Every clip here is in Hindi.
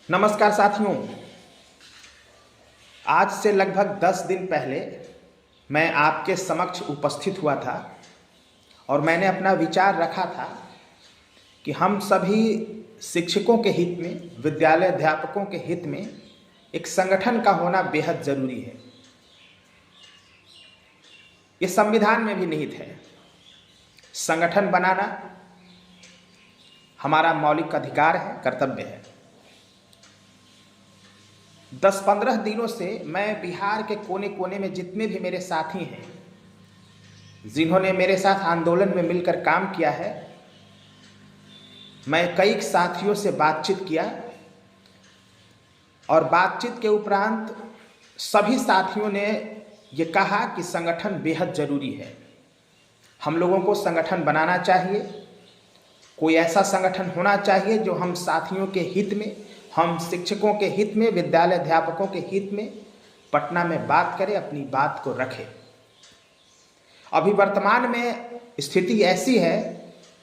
नमस्कार साथियों। आज से लगभग 10 दिन पहले मैं आपके समक्ष उपस्थित हुआ था और मैंने अपना विचार रखा था कि हम सभी शिक्षकों के हित में, विद्यालय अध्यापकों के हित में एक संगठन का होना बेहद ज़रूरी है। ये संविधान में भी निहित है। संगठन बनाना हमारा मौलिक अधिकार है, कर्तव्य है। 10-15 दिनों से मैं बिहार के कोने कोने में जितने भी मेरे साथी हैं, जिन्होंने मेरे साथ आंदोलन में मिलकर काम किया है, मैं कई साथियों से बातचीत किया और बातचीत के उपरांत सभी साथियों ने ये कहा कि संगठन बेहद ज़रूरी है। हम लोगों को संगठन बनाना चाहिए। कोई ऐसा संगठन होना चाहिए जो हम साथियों के हित में, हम शिक्षकों के हित में, विद्यालय अध्यापकों के हित में पटना में बात करें, अपनी बात को रखें। अभी वर्तमान में स्थिति ऐसी है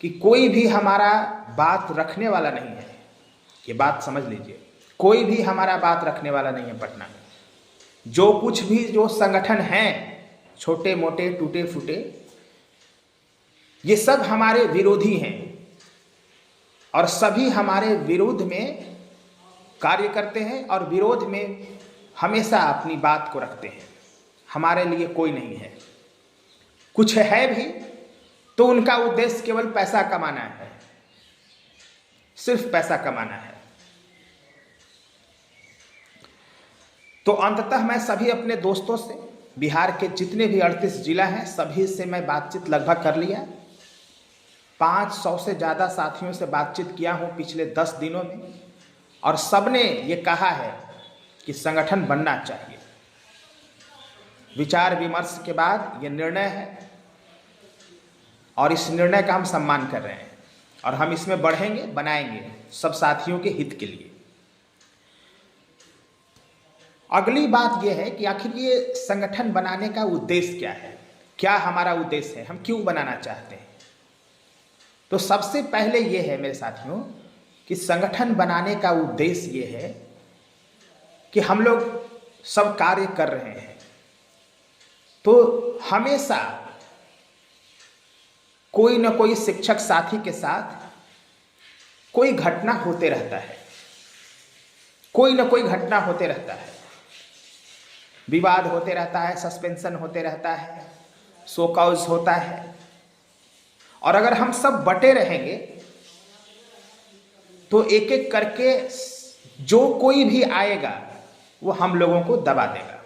कि कोई भी हमारा बात रखने वाला नहीं है। ये बात समझ लीजिए, कोई भी हमारा बात रखने वाला नहीं है पटना में। जो कुछ भी जो संगठन हैं, छोटे मोटे टूटे फूटे, ये सब हमारे विरोधी हैं और सभी हमारे विरोध में कार्य करते हैं और विरोध में हमेशा अपनी बात को रखते हैं। हमारे लिए कोई नहीं है। कुछ है भी तो उनका उद्देश्य केवल पैसा कमाना है, सिर्फ पैसा कमाना है। तो अंततः मैं सभी अपने दोस्तों से, बिहार के जितने भी 38 जिला हैं, सभी से मैं बातचीत लगभग कर लिया। 500 से ज़्यादा साथियों से बातचीत किया हूँ पिछले 10 दिनों में और सबने ये कहा है कि संगठन बनना चाहिए। विचार विमर्श के बाद ये निर्णय है और इस निर्णय का हम सम्मान कर रहे हैं और हम इसमें बढ़ेंगे, बनाएंगे सब साथियों के हित के लिए। अगली बात यह है कि आखिर ये संगठन बनाने का उद्देश्य क्या है, क्या हमारा उद्देश्य है, हम क्यों बनाना चाहते हैं। तो सबसे पहले ये है मेरे साथियों कि संगठन बनाने का उद्देश्य ये है कि हम लोग सब कार्य कर रहे हैं तो हमेशा कोई न कोई शिक्षक साथी के साथ कोई घटना होते रहता है, कोई न कोई घटना होते रहता है। विवाद होते रहता है, सस्पेंशन होते रहता है, शो कॉज होता है। और अगर हम सब बटे रहेंगे तो एक एक करके जो कोई भी आएगा वो हम लोगों को दबा देगा।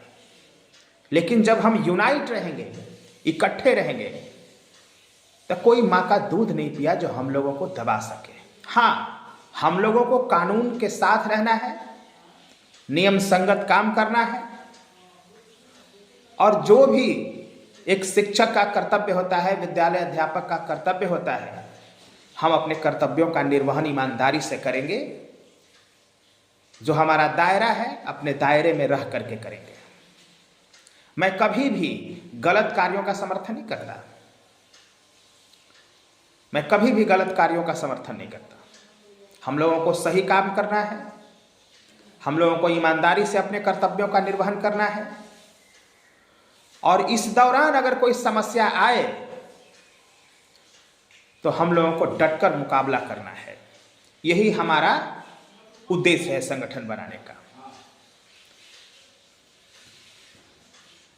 लेकिन जब हम यूनाइट रहेंगे, इकट्ठे रहेंगे, तो कोई माँ का दूध नहीं पिया जो हम लोगों को दबा सके। हाँ, हम लोगों को कानून के साथ रहना है, नियम संगत काम करना है और जो भी एक शिक्षक का कर्तव्य होता है, विद्यालय अध्यापक का कर्तव्य होता है, हम अपने कर्तव्यों का निर्वहन ईमानदारी से करेंगे। जो हमारा दायरा है, अपने दायरे में रह करके करेंगे। मैं कभी भी गलत कार्यों का समर्थन नहीं करता। मैं कभी भी गलत कार्यों का समर्थन नहीं करता। हम लोगों को सही काम करना है, हम लोगों को ईमानदारी से अपने कर्तव्यों का निर्वहन करना है और इस दौरान अगर कोई समस्या आए तो हम लोगों को डटकर मुकाबला करना है। यही हमारा उद्देश्य है संगठन बनाने का।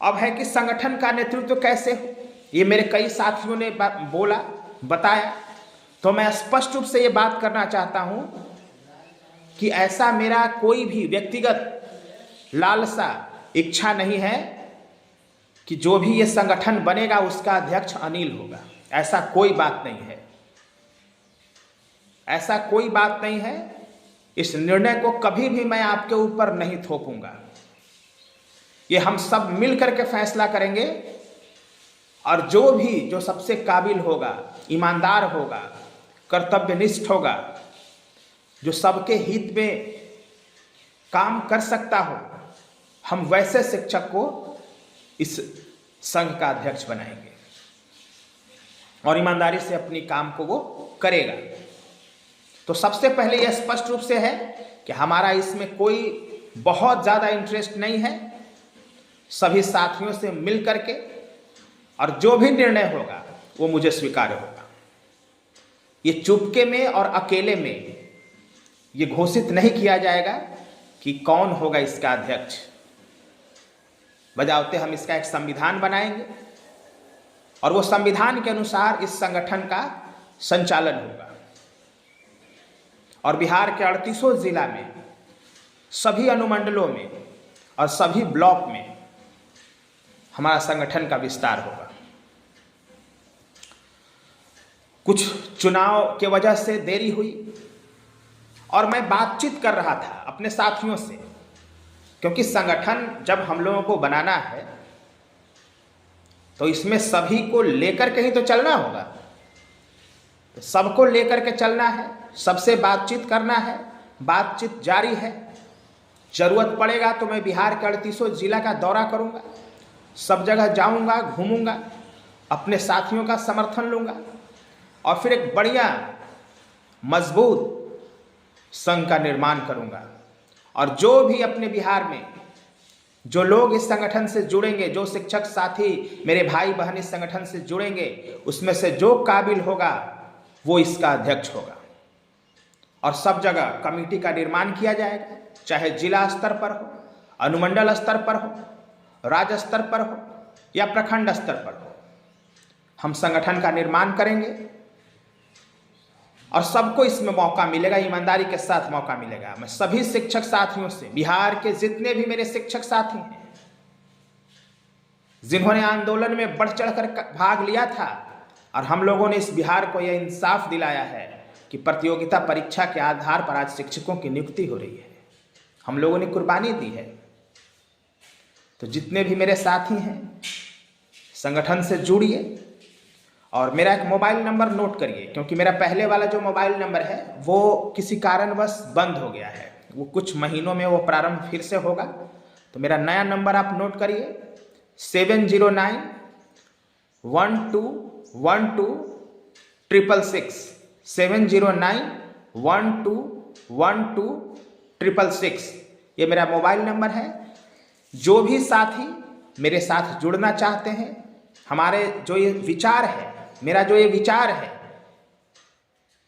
अब है कि संगठन का नेतृत्व कैसे हो, ये मेरे कई साथियों ने बताया, तो मैं स्पष्ट रूप से ये बात करना चाहता हूं कि ऐसा मेरा कोई भी व्यक्तिगत लालसा, इच्छा नहीं है कि जो भी ये संगठन बनेगा उसका अध्यक्ष अनिल होगा। ऐसा कोई बात नहीं है, ऐसा कोई बात नहीं है। इस निर्णय को कभी भी मैं आपके ऊपर नहीं थोपूंगा। ये हम सब मिल करके फैसला करेंगे और जो सबसे काबिल होगा, ईमानदार होगा, कर्तव्यनिष्ठ होगा, जो सबके हित में काम कर सकता हो, हम वैसे शिक्षक को इस संघ का अध्यक्ष बनाएंगे और ईमानदारी से अपनी काम को वो करेगा। तो सबसे पहले यह स्पष्ट रूप से है कि हमारा इसमें कोई बहुत ज़्यादा इंटरेस्ट नहीं है। सभी साथियों से मिल करके और जो भी निर्णय होगा वो मुझे स्वीकार्य होगा। ये चुपके में और अकेले में ये घोषित नहीं किया जाएगा कि कौन होगा इसका अध्यक्ष। बजावते हम इसका एक संविधान बनाएंगे और वो संविधान के अनुसार इस संगठन का संचालन होगा। और बिहार के 38 जिला में, सभी अनुमंडलों में और सभी ब्लॉक में हमारा संगठन का विस्तार होगा। कुछ चुनाव के वजह से देरी हुई और मैं बातचीत कर रहा था अपने साथियों से, क्योंकि संगठन जब हम लोगों को बनाना है तो इसमें सभी को लेकर के ही तो चलना होगा। तो सबको लेकर के चलना है, सबसे बातचीत करना है, बातचीत जारी है। जरूरत पड़ेगा तो मैं बिहार के 38 जिला का दौरा करूंगा, सब जगह जाऊंगा, घूमूंगा, अपने साथियों का समर्थन लूंगा और फिर एक बढ़िया मजबूत संघ का निर्माण करूंगा। और जो भी अपने बिहार में जो लोग इस संगठन से जुड़ेंगे, जो शिक्षक साथी मेरे भाई बहन इस संगठन से जुड़ेंगे, उसमें से जो काबिल होगा वो इसका अध्यक्ष होगा। और सब जगह कमेटी का निर्माण किया जाएगा, चाहे जिला स्तर पर हो, अनुमंडल स्तर पर हो, राज्य स्तर पर हो या प्रखंड स्तर पर हो। हम संगठन का निर्माण करेंगे और सबको इसमें मौका मिलेगा, ईमानदारी के साथ मौका मिलेगा। मैं सभी शिक्षक साथियों से, बिहार के जितने भी मेरे शिक्षक साथी हैं जिन्होंने आंदोलन में बढ़ चढ़कर भाग लिया था, और हम लोगों ने इस बिहार को यह इंसाफ दिलाया है कि प्रतियोगिता परीक्षा के आधार पर आज शिक्षकों की नियुक्ति हो रही है। हम लोगों ने कुर्बानी दी है। तो जितने भी मेरे साथी हैं संगठन से जुड़िए और मेरा एक मोबाइल नंबर नोट करिए, क्योंकि मेरा पहले वाला जो मोबाइल नंबर है वो किसी कारणवश बंद हो गया है। वो कुछ महीनों में वो प्रारंभ फिर से होगा। तो मेरा नया नंबर आप नोट करिए 709121266 709121266। ये मेरा मोबाइल नंबर है। जो भी साथी मेरे साथ जुड़ना चाहते हैं, हमारे जो ये विचार है, मेरा जो ये विचार है,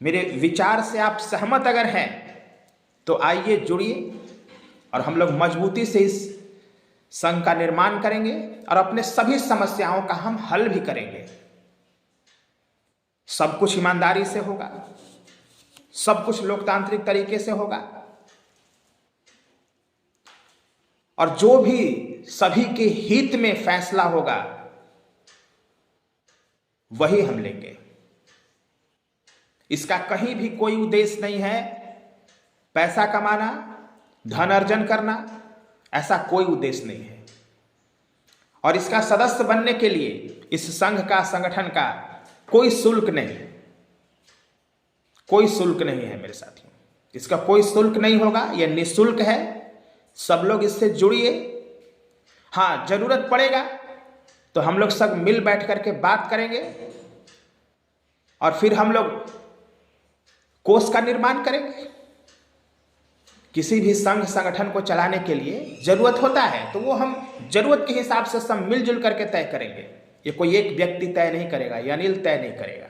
मेरे विचार से आप सहमत अगर हैं तो आइए जुड़िए और हम लोग मजबूती से इस संघ का निर्माण करेंगे और अपने सभी समस्याओं का हम हल भी करेंगे। सब कुछ ईमानदारी से होगा, सब कुछ लोकतांत्रिक तरीके से होगा और जो भी सभी के हित में फैसला होगा वही हम लेंगे। इसका कहीं भी कोई उद्देश्य नहीं है पैसा कमाना, धन अर्जन करना, ऐसा कोई उद्देश्य नहीं है। और इसका सदस्य बनने के लिए इस संघ का, संगठन का कोई शुल्क नहीं, कोई शुल्क नहीं है मेरे साथियों। इसका कोई शुल्क नहीं होगा, यह निःशुल्क है। सब लोग इससे जुड़िए। हाँ, जरूरत पड़ेगा तो हम लोग सब मिल बैठ करके बात करेंगे और फिर हम लोग कोष का निर्माण करेंगे। किसी भी संघ संगठन को चलाने के लिए जरूरत होता है तो वो हम जरूरत के हिसाब से सब मिलजुल करके तय करेंगे। ये कोई एक व्यक्ति तय नहीं करेगा, ये अनिल तय नहीं करेगा।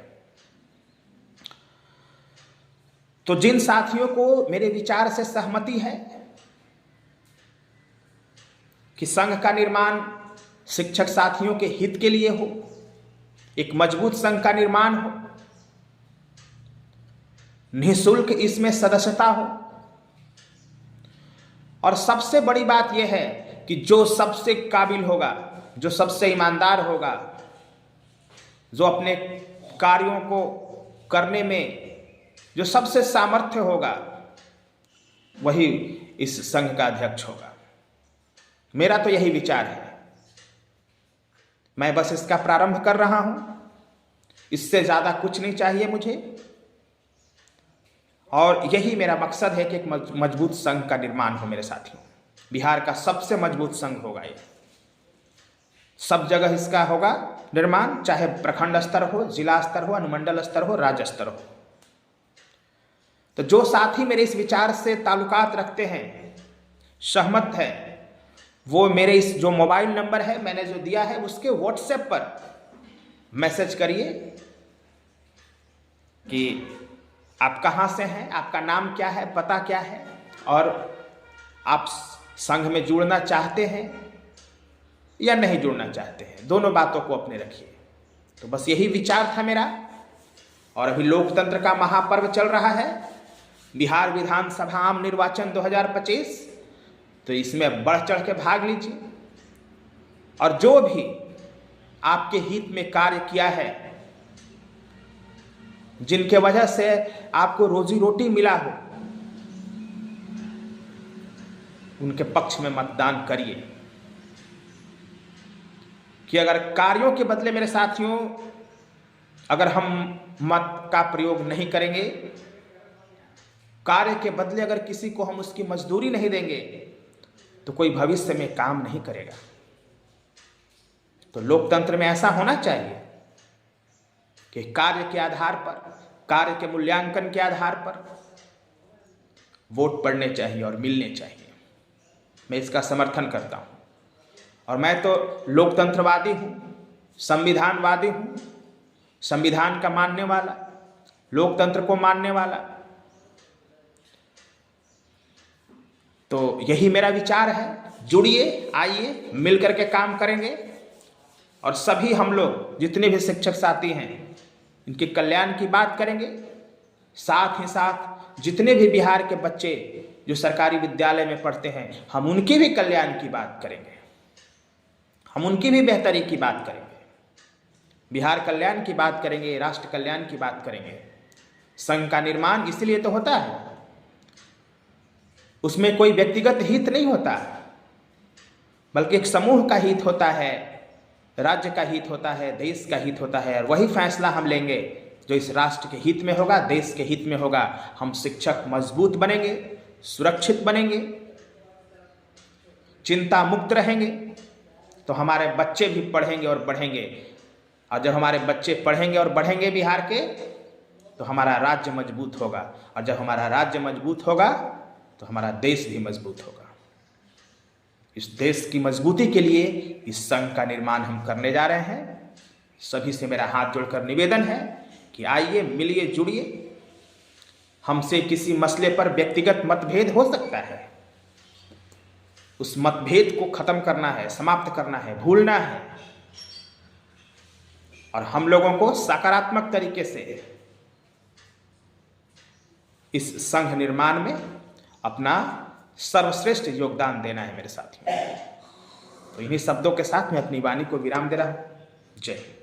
तो जिन साथियों को मेरे विचार से सहमति है कि संघ का निर्माण शिक्षक साथियों के हित के लिए हो, एक मजबूत संघ का निर्माण हो, निःशुल्क इसमें सदस्यता हो, और सबसे बड़ी बात यह है कि जो सबसे काबिल होगा, जो सबसे ईमानदार होगा, जो अपने कार्यों को करने में जो सबसे सामर्थ्य होगा, वही इस संघ का अध्यक्ष होगा। मेरा तो यही विचार है। मैं बस इसका प्रारंभ कर रहा हूं, इससे ज्यादा कुछ नहीं चाहिए मुझे। और यही मेरा मकसद है कि एक मजबूत संघ का निर्माण हो मेरे साथियों। बिहार का सबसे मजबूत संघ होगा ये। सब जगह इसका होगा निर्माण, चाहे प्रखंड स्तर हो, जिला स्तर हो, अनुमंडल स्तर हो, राज्य स्तर हो। तो जो साथी मेरे इस विचार से ताल्लुकात रखते हैं, सहमत है, वो मेरे इस जो मोबाइल नंबर है मैंने जो दिया है उसके व्हाट्सएप पर मैसेज करिए कि आप कहाँ से हैं, आपका नाम क्या है, पता क्या है, और आप संघ में जुड़ना चाहते हैं या नहीं जुड़ना चाहते हैं। दोनों बातों को अपने रखिए। तो बस यही विचार था मेरा। और अभी लोकतंत्र का महापर्व चल रहा है, बिहार विधानसभा आम निर्वाचन 2025। तो इसमें बढ़ चढ़ के भाग लीजिए और जो भी आपके हित में कार्य किया है, जिनके वजह से आपको रोजी रोटी मिला हो, उनके पक्ष में मतदान करिए। कि अगर कार्यों के बदले मेरे साथियों, अगर हम मत का प्रयोग नहीं करेंगे, कार्य के बदले अगर किसी को हम उसकी मजदूरी नहीं देंगे, तो कोई भविष्य में काम नहीं करेगा। तो लोकतंत्र में ऐसा होना चाहिए कि कार्य के आधार पर, कार्य के मूल्यांकन के आधार पर वोट पड़ने चाहिए और मिलने चाहिए। मैं इसका समर्थन करता हूं। और मैं तो लोकतंत्रवादी हूं, संविधानवादी हूं, संविधान का मानने वाला, लोकतंत्र को मानने वाला। तो यही मेरा विचार है। जुड़िए, आइए, मिलकर के काम करेंगे और सभी हम लोग जितने भी शिक्षक साथी हैं इनके कल्याण की बात करेंगे। साथ ही साथ जितने भी बिहार के बच्चे जो सरकारी विद्यालय में पढ़ते हैं, हम उनके भी कल्याण की बात करेंगे, हम उनकी भी बेहतरी की बात करेंगे, बिहार कल्याण की बात करेंगे, राष्ट्र कल्याण की बात करेंगे। संघ का निर्माण इसलिए तो होता है, उसमें कोई व्यक्तिगत हित नहीं होता, बल्कि एक समूह का हित होता है, राज्य का हित होता है, देश का हित होता है। और वही फैसला हम लेंगे जो इस राष्ट्र के हित में होगा, देश के हित में होगा। हम शिक्षक मजबूत बनेंगे, सुरक्षित बनेंगे, चिंता मुक्त रहेंगे, तो हमारे बच्चे भी पढ़ेंगे और बढ़ेंगे। और जब हमारे बच्चे पढ़ेंगे और बढ़ेंगे बिहार के, तो हमारा राज्य मजबूत होगा। और जब हमारा राज्य मजबूत होगा तो हमारा देश भी मजबूत होगा। इस देश की मजबूती के लिए इस संघ का निर्माण हम करने जा रहे हैं। सभी से मेरा हाथ जोड़कर निवेदन है कि आइए, मिलिए, जुड़िए। हमसे किसी मसले पर व्यक्तिगत मतभेद हो सकता है, उस मतभेद को खत्म करना है, समाप्त करना है, भूलना है। और हम लोगों को सकारात्मक तरीके से इस संघ निर्माण में अपना सर्वश्रेष्ठ योगदान देना है मेरे साथियों। तो इन्हीं शब्दों के साथ मैं अपनी वाणी को विराम दे रहा हूं। जय हिंद।